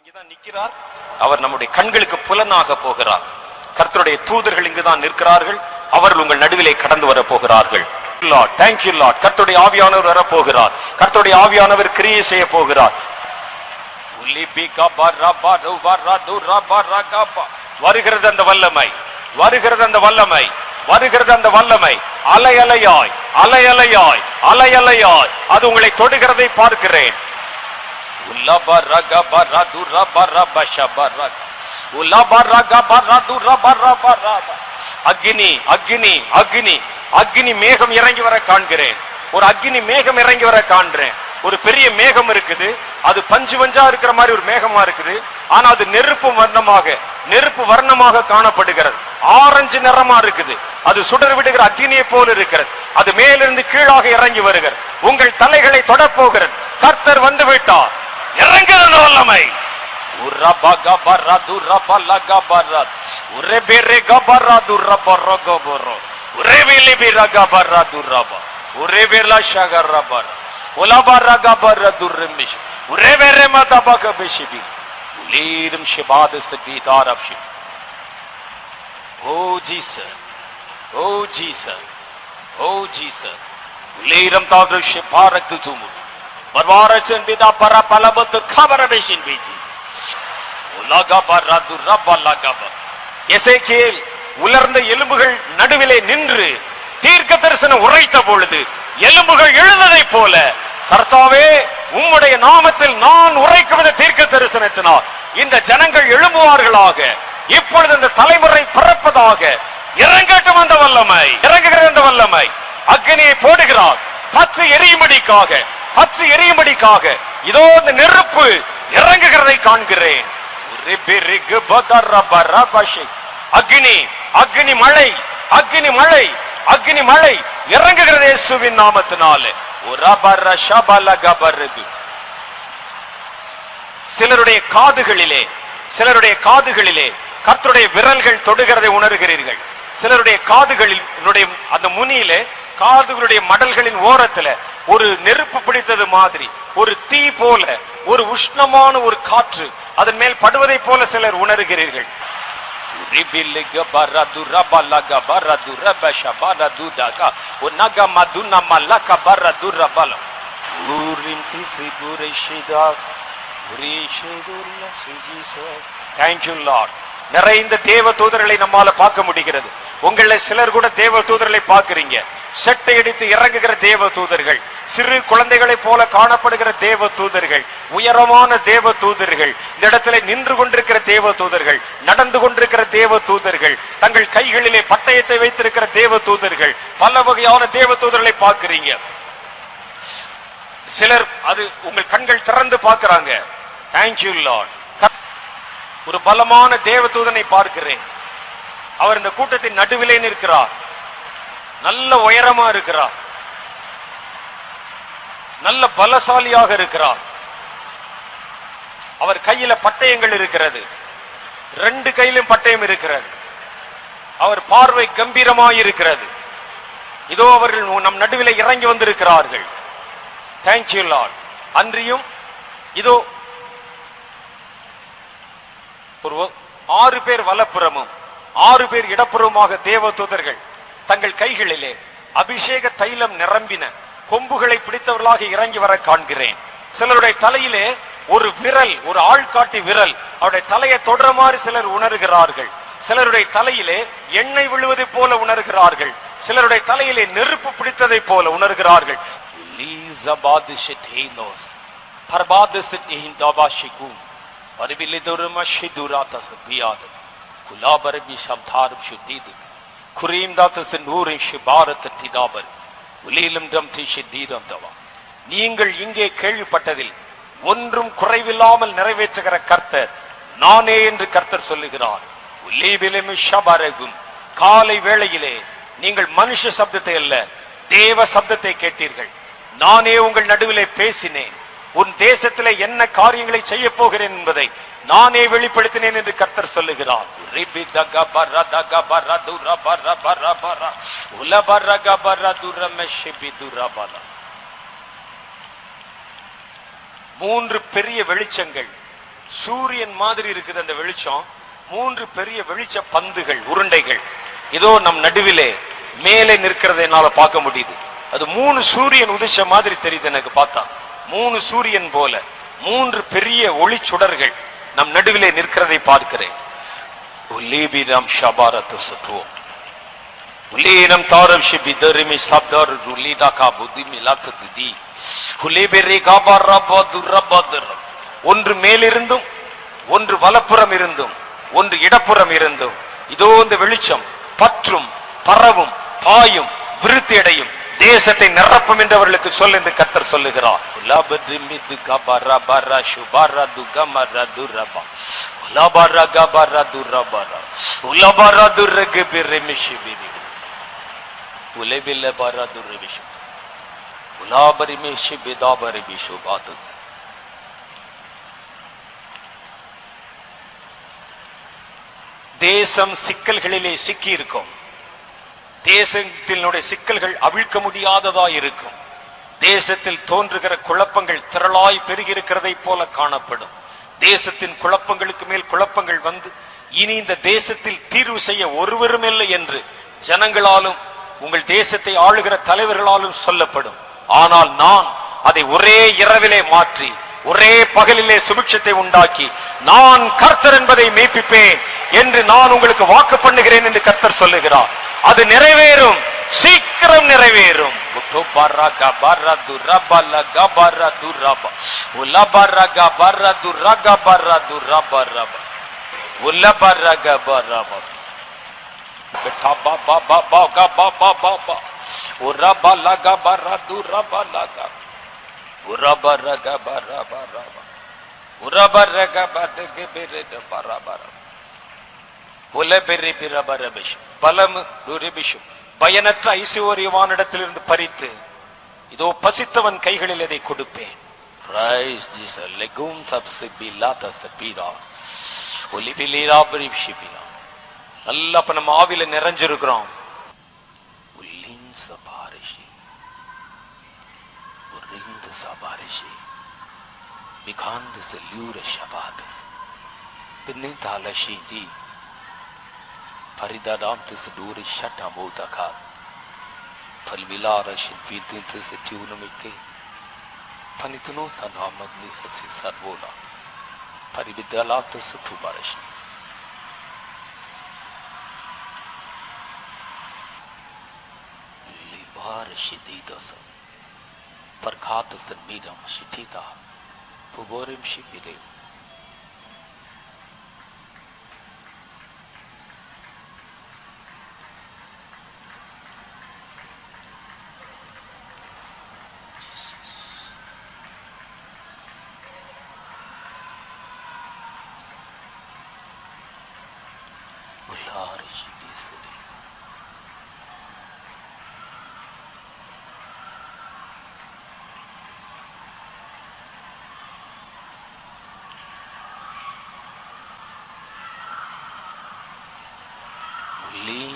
இங்கதான் நிற்கிறார். அவர் நம்முடைய கண்களுக்கு புலனாக போகிறார். கர்த்தருடைய தூதர்கள் இங்குதான் நிற்கிறார்கள். அவர்கள் உங்கள் நடுவிலே கடந்து வர போகிறார்கள். Thank you Lord. கர்த்தருடைய ஆவியானவர் வர போகிறார். கர்த்தருடைய ஆவியானவர் கிரியை செய்ய போகிறார். வருகிறது அந்த வல்லமை, வருகிறது அந்த வல்லமை, வருகிறது அந்த வல்லமை. அலை அலையாய், அலை அலையாய், அலை அலையாய் அது உங்களை தொடுகிறதை பார்க்கிறேன். அக்னி அக்னி அக்னி அக்னி மேகம் இறங்கி வர காண்கிறேன். ஒரு அக்னி மேகம் இறங்கி வர காண்கிறேன். ஒரு பெரிய மேகம் இருக்குது. அது பஞ்சு பஞ்சா இருக்கிற மாதிரி ஒரு மேகமா இருக்குது. ஆனா அது நெருப்பு வர்ணமாக காணப்படுகிறது. ஆரஞ்சு நிறமா இருக்குது. அது சுடர் விடுகிற அக்னியை போல இருக்கிறது. அது மேலிருந்து கீழாக இறங்கி வருகிறது. உங்கள் தலைகளை தொடப்போகிறது. கர்த்தர் வந்து விட்டார். இறங்குகிற வல்லமை. Oh Jesus, oh Jesus, oh Jesus. Uliram tadru shiparak tutumu. Barwarachan bida para palabat khabara beshin be Jesus. Ulaga baradu rabbalaga. எசேக்கியேல் உலர்ந்த எலும்புகள் நடுவிலே நின்று தீர்க்க தரிசனம் உரைத்த பொழுது எலும்புகள் எழுந்ததை போல கர்த்தாவே உம்முடைய நாமத்தில் நான் உரைக்கும் இந்த தீர்க்க தரிசனத்தினால் இந்த ஜனங்கள் எழும்புவார்களாக. இப்பொழுது இந்த தலைமுறை பிறப்பதாக. இறங்கட்டும் அந்த வல்லமை, இறங்குகிறது அந்த வல்லமை. அக்னியை போடுகிறார் பற்று எரியும்படிக்காக, பற்று எரியும்படிக்காக. இதோ இந்த நெருப்பு இறங்குகிறதை காண்கிறேன். அக்னி அக்னி மழை, அக்னி மழை, அக்னி மழை இறங்குகிறது இயேசுவின் நாமத்தினாலே. சிலருடைய காதுகளிலே, சிலருடைய காதுகளிலே கர்த்தருடைய விரல்கள் தொடுகிறதை உணர்கிறீர்கள். சிலருடைய காதுகளில் அந்த முனியிலே காதுகளுடைய மடல்களின் ஓரத்துல ஒரு நெருப்பு பிடித்தது மாதிரி, ஒரு தீ போல, ஒரு உஷ்ணமான ஒரு காற்று அதன் மேல் படுவதை போல சிலர் உணர்கிறீர்கள். Thank you Lord. நிறைந்த தேவ தூதர்களை நம்மால பார்க்க முடிகிறது. உங்கள சிலர் கூட தேவ தூதர்களை பார்க்கிறீங்க. செட்டை அடித்து இறங்குகிற தேவ தூதர்கள், சிறு குழந்தைகளை போல காணப்படுகிற தேவ தூதர்கள், உயரமான தேவ தூதர்கள், இந்த இடத்துல நின்று கொண்டிருக்கிற தேவ தூதர்கள், நடந்து கொண்டிருக்கிற தேவ தூதர்கள், தங்கள் கைகளிலே பட்டயத்தை வைத்திருக்கிற தேவ தூதர்கள், பல வகையான தேவ தூதர்களை பார்க்கிறீங்க. சிலர் அது உங்கள் கண்கள் திறந்து பார்க்கிறாங்க. Thank you Lord. ஒரு பலமான தேவ தூதனை பார்க்கிறேன். அவர் இந்த கூட்டத்தின் நடுவிலே நிற்கிறார். நல்ல உயரமா இருக்கிறார், நல்ல பலசாலியாக இருக்கிறார். அவர் கையில பட்டயங்கள் இருக்கிறது, ரெண்டு கையிலும் பட்டயம் இருக்கிறது. அவர் பார்வை கம்பீரமாய் இருக்கிறது. இதோ அவர்கள் நம் நடுவிலே இறங்கி வந்திருக்கிறார்கள். Thank you Lord. அன்றியும் இதோ ஒரு 6 பேர் வலப்புறமும் 6 பேர் இடப்புறமாக தேவ தூதர்கள் தங்கள் கைகளிலே அபிஷேக தைலம் நிரம்பின கொம்புகளை பிடித்தவர்களாக இறங்கி வர காண்கிறேன். சிலருடைய தலையிலே ஒரு விரல், ஒரு ஆள்காட்டி விரல் அவருடைய தலையை தொடர மாதிரி சிலர் உணர்கிறார்கள். சிலருடைய தலையிலே எண்ணெய் விழுவதை போல உணர்கிறார்கள். சிலருடைய தலையிலே நெருப்பு பிடித்ததை போல உணர்கிறார்கள். நீங்கள் இங்கே கேள்விப்பட்டதில் ஒன்றும் குறைவில்லாமல் நிறைவேற்றுகிற கர்த்தர் நானே என்று கர்த்தர் சொல்லுகிறார். காலை வேளையிலே நீங்கள் மனுஷ சப்தத்தை அல்ல தேவ சப்தத்தை கேட்டீர்கள். நானே உங்கள் நடுவிலே பேசினேன். உன் தேசத்திலே என்ன காரியங்களை செய்ய போகிறேன் என்பதை நானே வெளிப்படுத்தினேன் என்று கர்த்தர் சொல்லுகிறார். மூன்று பெரிய வெளிச்சங்கள் சூரியன் மாதிரி இருக்குது அந்த வெளிச்சம். 3 பெரிய வெளிச்ச பந்துகள், உருண்டைகள் இதோ நம் நடுவிலே மேலே நிற்கிறதை என்னால பார்க்க முடியுது. அது 3 சூரியன் உதிச்ச மாதிரி தெரியுது எனக்கு பார்த்தா. 3 சூரியன் போல 3 பெரிய ஒளி சுடர்கள் நம் நடுவிலே நிற்கிறதை பார்க்கிறேன். உலேபிரம் ஷபாரத்து சத்துவம் உலேரம் தாரம் ஷிபிதரிமி சப்தர் ருலிதா காபுதி மிலாத்ததி உலேபெரே காபரபது ரபதர். ஒன்று மேலிருந்தும், ஒன்று வலப்புறம் இருந்தும், ஒன்று இடப்புறம் இருந்தும் இதோ இந்த வெளிச்சம் பற்றும் பரவும் பாயும் விருத்தி அடையும், தேசத்தை நிரப்பும் என்று அவர்களுக்கு சொல்ல இந்த கர்த்தர் சொல்லுகிறார். தேசம் சிக்கல்களிலே சிக்கி இருக்கும். தேசத்தினுடைய சிக்கல்கள் அவிழ்க்க முடியாததா இருக்கும். தேசத்தில் தோன்றுகிற குழப்பங்கள் திரளாய் பெருகி இருக்கிறதை போல காணப்படும். தேசத்தின் குழப்பங்களுக்கு மேல் குழப்பங்கள் வந்து இனி இந்த தேசத்தில் தீர்வு செய்ய ஒருவரும் இல்லை என்று ஜனங்களாலும் உங்கள் தேசத்தை ஆளுகிற தலைவர்களாலும் சொல்லப்படும். ஆனால் நான் அதை ஒரே இரவிலே மாற்றி ஒரே பகலிலே சுபிட்சத்தை உண்டாக்கி நான் கர்த்தர் என்பதை மெய்ப்பிப்பேன் என்று நான் உங்களுக்கு வாக்கு பண்ணுகிறேன் என்று கர்த்தர் சொல்லுகிறார். அது நிறைவேறும், சீக்கிரம் நிறைவேறும். பயனற்ற ஐசுவரியவானிடத்திலிருந்து பறித்து இதோ பசித்தவன் கைகளில் அதை கொடுப்பேன். நல்லா இப்ப நம்ம ஆவில நிறைஞ்சிருக்கிறோம். Paridadam tis duri shata mudaka falvilara shin pitin tis tunamike panitunu tanamagni hatsi sarvola paribidala tis tubarashi libara shididas parkhata sanmidam shitita puborim shibire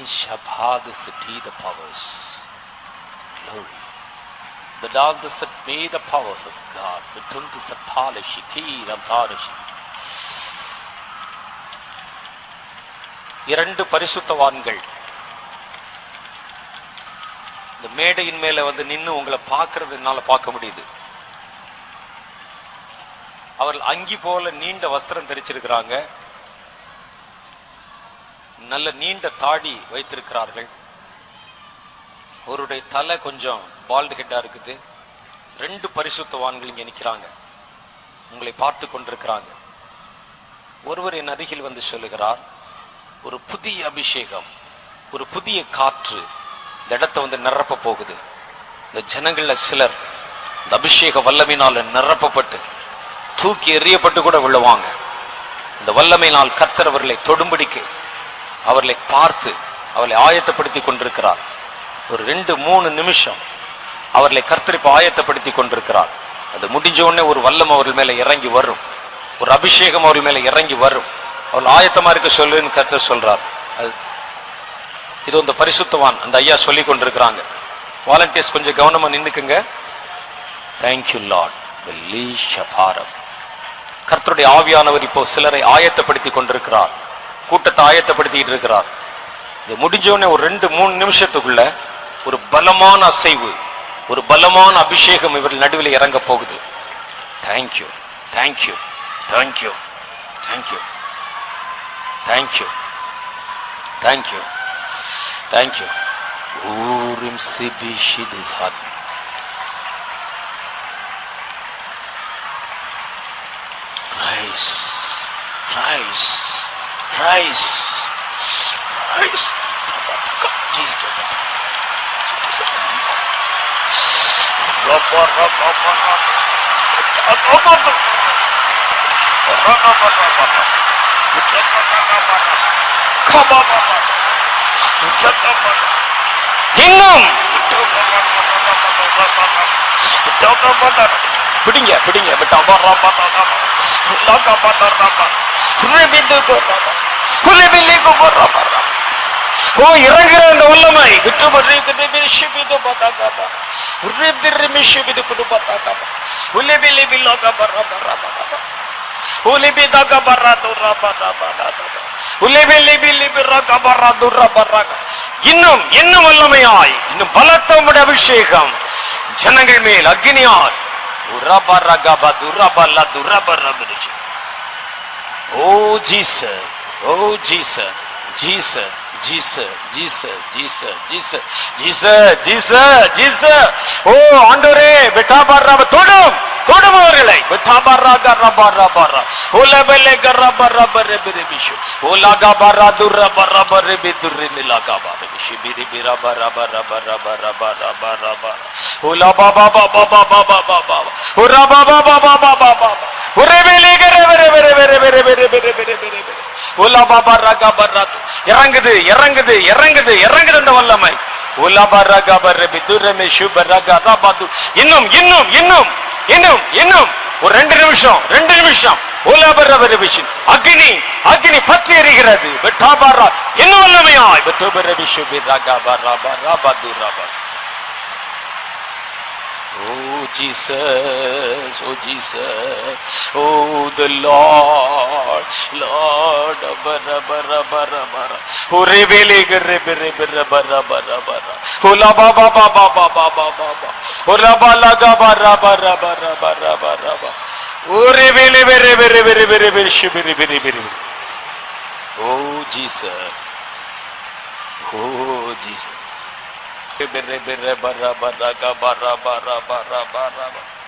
Shabad Sati the powers, glory. But all the set me the powers of God, but don't the polish, key, and tharish. இரண்டு பரிசுத்தவான்கள் இந்த மேடையின் மேல வந்து நின்னு உங்களை பார்க்கிறது என்னால பார்க்க முடியுது. அவர்கள் அங்கி போல நீண்ட வஸ்திரம் தரிச்சிருக்கிறாங்க. நல்ல நீண்ட தாடி வைத்திருக்கிறார்கள். ஒருடைய தலை கொஞ்சம் பால்டு ஹெட்டா இருக்குது. 2 பரிசுத்தவான்கள் இங்க நிக்கிறாங்க, உங்களை பார்த்து கொண்டிருக்கிறாங்க. ஒருவர் என் அருகில் வந்து சொல்லுகிறார், ஒரு புதிய அபிஷேகம், ஒரு புதிய காற்று இந்த இடத்தை வந்து நிரப்ப போகுது. இந்த ஜனங்கள்ல சிலர் இந்த அபிஷேக வல்லமையினால நிரப்பப்பட்டு தூக்கி எறியப்பட்டு கூட விழுவாங்க. இந்த வல்லமையினால் கர்த்தர் அவர்களை தொடும்படிக்கு அவர்களை பார்த்து அவர்களை ஆயத்தப்படுத்தி கொண்டிருக்கிறார். ஒரு 2-3 நிமிஷம் அவர்களை கர்த்தரிப்பு ஆயத்தப்படுத்தி கொண்டிருக்கிறார். அது முடிஞ்ச உடனே ஒரு வல்லம் அவர்கள் மேல இறங்கி வரும், ஒரு அபிஷேகம் அவர்கள் மேல இறங்கி வரும். அவர்கள் ஆயத்தமா இருக்க சொல்லுன்னு கர்த்தர் சொல்றார். இது இந்த பரிசுத்தவான் அந்த ஐயா சொல்லி கொண்டிருக்கிறாங்க. வாலண்டியர்ஸ் கொஞ்சம் கவனமா நின்னுக்குங்க. Thank you Lord. கர்த்தருடைய ஆவியானவர் இப்போ சிலரை ஆயத்தப்படுத்தி கொண்டிருக்கிறார், கூட்டத்தை ஆயத்தப்படுத்திட்டு இருக்கிறார். இது முடிஞ்சோடனே ஒரு 2-3 நிமிஷத்துக்குள்ள ஒரு பலமான அசைவு, ஒரு பலமான அபிஷேகம் இவர்கள் நடுவில் இறங்க போகுது. Thank you, thank you, thank you, thank you, thank you, thank you, thank you. ஊரிம் சிபிஷிது ஹாத் rise rise rise rise Jesus ரப்பா ரப்பா ரப்பா இன்னும் பிடிங்க பிடிங்க. ஓ இறங்குற அந்த வல்லமை விட்டு இன்னும் இன்னும் வல்லமையாய், இன்னும் பலத்தோட அபிஷேகம் ஜனங்கள் மேல் அக்னியால். Oh Jesus, oh Jesus, Jesus, Jesus, Jesus, Jesus, Jesus, Jesus, Jesus, Jesus. ஓ ஆண்டவரே, பெட்டாபாரா தொடும் தொடும் அவர்களை. பெட்டாபாரா ரபாரா பாரா ஓலபலே கரபாரா பரபரே பிஷு ஓலாகா பாரா துரா பாரா பரபே துரே மிலாகா பாரே பிஷு பிரி பிரா பாரா பாரா பாரா பாரா பாரா பாரா பாரா ஓலா பாபா பாபா பாபா பாபா பாபா ஓரா பாபா பாபா பாபா பாபா ஒரேபேலே கரபரே பரே பரே பரே பரே பரே பரே பரே ஓலா பாபா ராகா பாரா. இறங்குது இறங்குது இறங்குது இறங்குது அந்த வல்லமை. ஓலா பாரா கபரே பிதுரே மே சுபரகா ரபாது. இன்னும் இன்னும் இன்னும் இன்னும் இன்னும் ஒரு 2 நிமிஷம் 2 நிமிஷம். அக்னி அக்னி பற்றி எரிகிறது. இன்னும் வல்லமையாய் Oh Jesus, oh Jesus, oh the Lord, Lord, bara bara bara bara, oh rebele rebele bara bara bara bara, oh la ba ba ba ba ba ba ba ba, oh la ba la ga bara bara bara bara bara bara, oh rebele rebele rebele rebele shibiri biri biri, oh Jesus, oh Jesus. Bere bere bara bara ga bara bara bara bara bara.